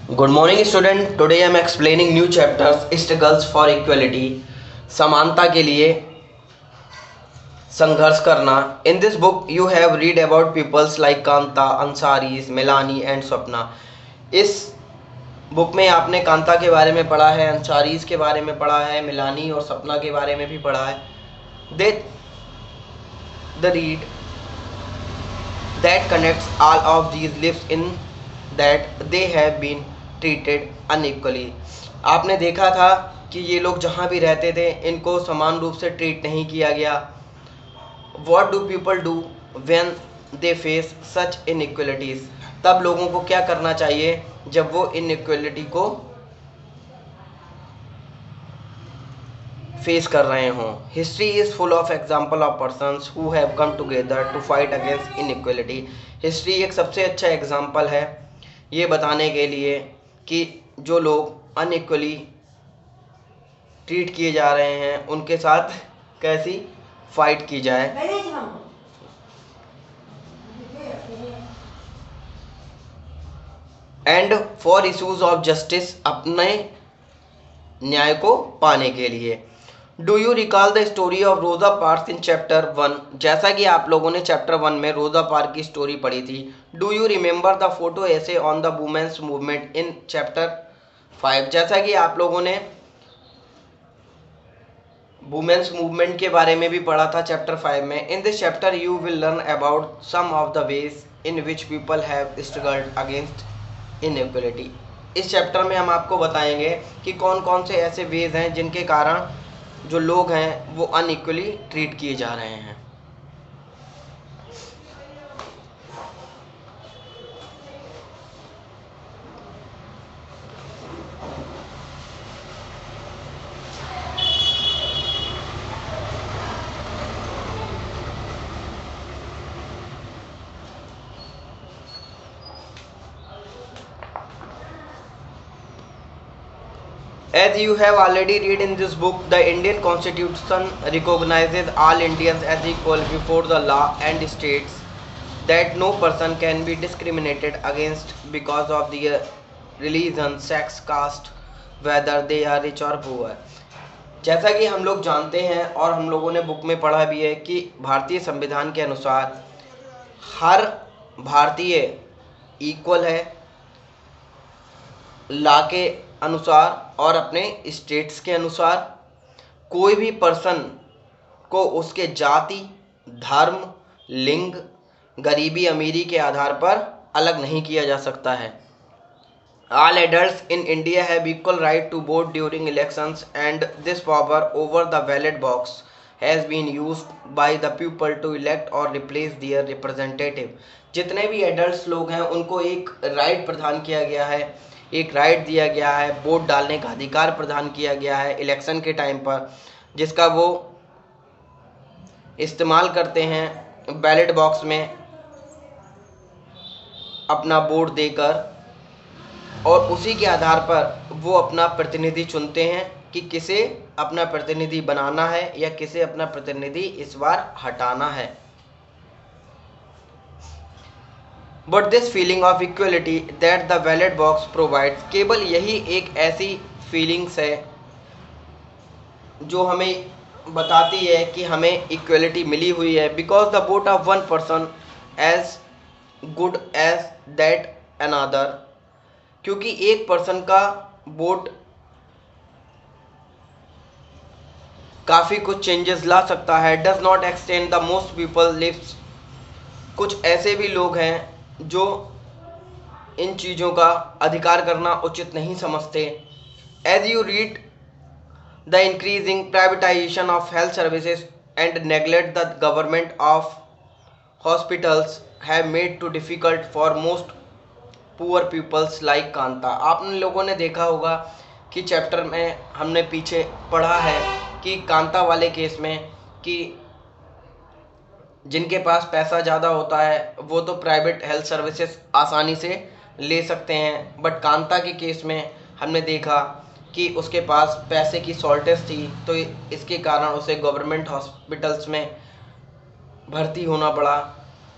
Good morning student. Today I am explaining new chapters struggles for equality. समानता के लिए संघर्ष करना. In this book you have read about peoples like Kanta, Ansaris, Milani and Swapna. इस book में आपने कांता के बारे में पढ़ा है, अंसारीज के बारे में पढ़ा है, मिलानी और सपना के बारे में भी पढ़ा है. They the read that connects all of these lives in that they have been treated unequally. आपने देखा था कि ये लोग जहाँ भी रहते थे इनको समान रूप से ट्रीट नहीं किया गया. What do people do when they face such inequalities? तब लोगों को क्या करना चाहिए जब वो inequality को फेस कर रहे हों. History is full of example of persons who have come together to fight against inequality. History एक सबसे अच्छा एग्जाम्पल है ये बताने के लिए कि जो लोग अनइक्वली ट्रीट किए जा रहे हैं उनके साथ कैसी फाइट की जाए. And for issues of justice, अपने न्याय को पाने के लिए. Do you recall the story of रोजा पार्क्स इन चैप्टर 1? जैसा कि आप लोगों ने चैप्टर 1 में रोजा पार्क की स्टोरी पढ़ी थी. Do you remember the photo essay on the women's movement in chapter 5? जैसा कि आप लोगों ने वुमेन्स मूवमेंट के बारे में भी पढ़ा था चैप्टर 5 में. In this chapter you will learn about some of the ways in which people have struggled against inequality. इस चैप्टर में हम आपको बताएंगे कि कौन कौन से ऐसे वेज हैं जिनके कारण जो लोग हैं वो अनइक्वली ट्रीट किए जा रहे हैं. As you have already read in this book, the Indian Constitution recognizes all Indians as equal before the law and states that no person can be discriminated against because of their religion, sex, caste, whether they are rich or poor. जैसा कि हम लोग जानते हैं और हम लोगों ने बुक में पढ़ा भी है कि भारतीय संविधान के अनुसार हर भारतीय इक्वल है लॉ के अनुसार और अपने स्टेट्स के अनुसार. कोई भी पर्सन को उसके जाति, धर्म, लिंग, गरीबी अमीरी के आधार पर अलग नहीं किया जा सकता है. All adults in India have equal right to vote during elections and this power over the ballot box has been used by the people to elect or replace their representative. जितने भी एडल्ट लोग हैं उनको एक right प्रदान किया गया है, एक राइट दिया गया है, वोट डालने का अधिकार प्रदान किया गया है इलेक्शन के टाइम पर, जिसका वो इस्तेमाल करते हैं बैलेट बॉक्स में अपना वोट देकर, और उसी के आधार पर वो अपना प्रतिनिधि चुनते हैं कि किसे अपना प्रतिनिधि बनाना है या किसे अपना प्रतिनिधि इस बार हटाना है. But this feeling of equality that the ballot box provides, केवल यही एक ऐसी फीलिंग्स है जो हमें बताती है कि हमें इक्वलिटी मिली हुई है. Because the vote of one person as good as that another, क्योंकि एक पर्सन का वोट काफ़ी कुछ चेंजेस ला सकता है. Does not extend the most people lives, कुछ ऐसे भी लोग हैं जो इन चीज़ों का अधिकार करना उचित नहीं समझते. As you read the increasing privatisation of health services and neglect the government of hospitals have made to difficult for most poor peoples like Kanta. आप लोगों ने देखा होगा कि चैप्टर में हमने पीछे पढ़ा है कि कांता वाले केस में कि जिनके पास पैसा ज़्यादा होता है वो तो प्राइवेट हेल्थ सर्विसेज आसानी से ले सकते हैं, बट कांता के केस में हमने देखा कि उसके पास पैसे की शॉर्टेज थी, तो इसके कारण उसे गवर्नमेंट हॉस्पिटल्स में भर्ती होना पड़ा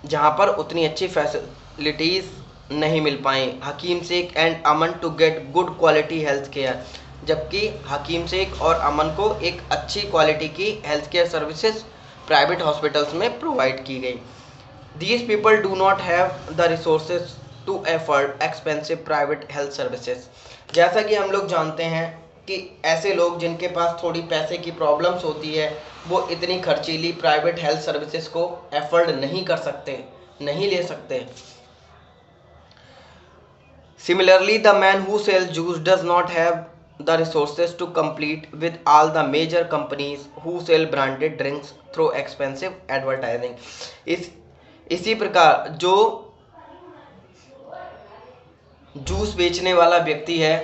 जहाँ पर उतनी अच्छी फैसिलिटीज़ नहीं मिल पाई Hakim Shaikh and Aman to get good quality health care, जबकि हकीम शेख और अमन को एक अच्छी क्वालिटी की health care services private hospitals में प्रोवाइड की गई। These people do not have the resources to afford expensive private health services. जैसा कि हम लोग जानते हैं कि ऐसे लोग जिनके पास थोड़ी पैसे की प्रॉब्लम्स होती है वो इतनी खर्चीली प्राइवेट हेल्थ सर्विसेज को एफर्ड नहीं कर सकते, नहीं ले सकते। Similarly, the man who sells juice does not have the resources to compete with all the major companies who sell branded drinks through expensive advertising। इसी प्रकार जो जूस बेचने वाला व्यक्ति है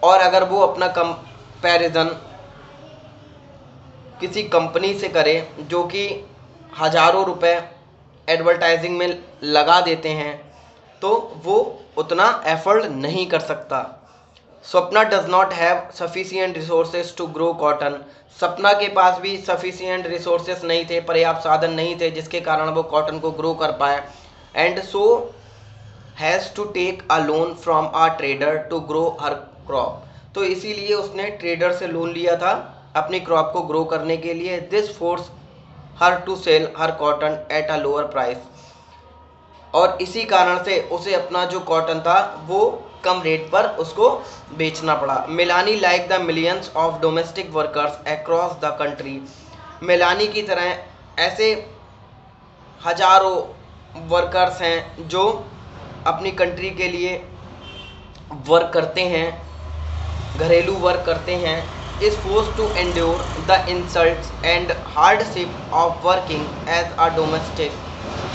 और अगर वो अपना कंपैरिजन किसी कंपनी से करे जो कि हज़ारों रुपए एडवर्टाइजिंग में लगा देते हैं तो वो उतना एफर्ड नहीं कर सकता। Swapna does not have sufficient resources to grow cotton. Sapna के पास भी सफिशिएंट रिसोर्सेज नहीं थे, पर्याप्त साधन नहीं थे जिसके कारण वो कॉटन को ग्रो कर पाए। And so has to take a loan from a trader to grow her crop. तो इसीलिए उसने ट्रेडर से लोन लिया था अपनी क्रॉप को ग्रो करने के लिए। This force her to sell her cotton at a lower price. और इसी कारण से उसे अपना जो कॉटन था वो कम रेट पर उसको बेचना पड़ा। Milani like the millions of domestic workers across the country. Milani की तरह ऐसे हजारों वर्कर्स हैं जो अपनी कंट्री के लिए वर्क करते हैं, घरेलू वर्क करते हैं, is forced to endure the insults and hardship of working as a domestic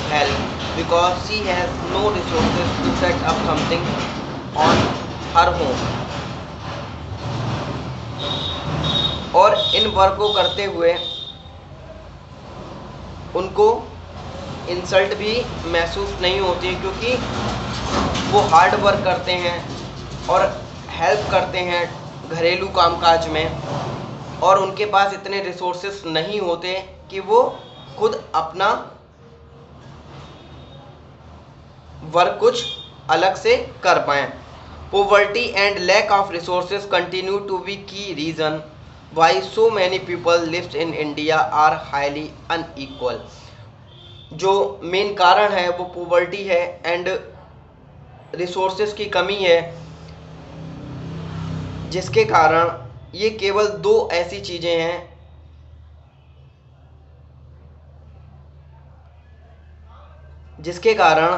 help because she has no resources to set up something on her home। और इन वर्क को करते हुए उनको इंसल्ट भी महसूस नहीं होती क्योंकि वो हार्ड वर्क करते हैं और हेल्प करते हैं घरेलू कामकाज में, और उनके पास इतने रिसोर्सेस नहीं होते कि वो खुद अपना वर्क कुछ अलग से कर पाएँ। Poverty and lack of resources continue to be key reason why so many people lives in India are highly unequal. जो मेन कारण है वो पोवर्टी है एंड रिसोर्सेज की कमी है, जिसके कारण ये केवल दो ऐसी चीज़ें हैं जिसके कारण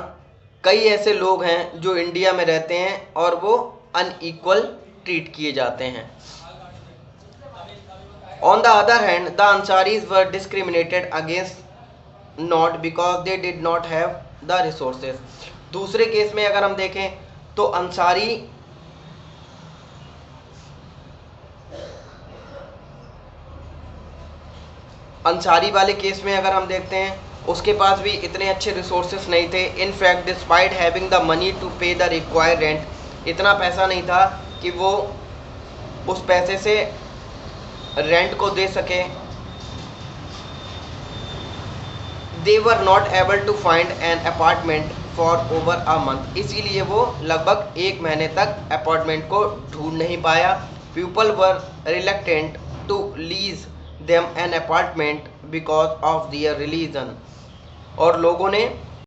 कई ऐसे लोग हैं जो इंडिया में रहते हैं और वो अनइक्वल ट्रीट किए जाते हैं। On the other hand the Ansaris were discriminated against not because they did not have the resources. दूसरे केस में अगर हम देखें तो अंसारी वाले केस में अगर हम देखते हैं उसके पास भी इतने अच्छे रिसोर्सेस नहीं थे। In fact despite having the money to pay the required rent, इतना पैसा नहीं था कि वो उस पैसे से रेंट को दे सके। They were not able to find an apartment for over a month, इसीलिए वो लगभग एक महीने तक अपार्टमेंट को ढूंढ नहीं पाया। People were reluctant to lease them an apartment because of their religion, और लोगों ने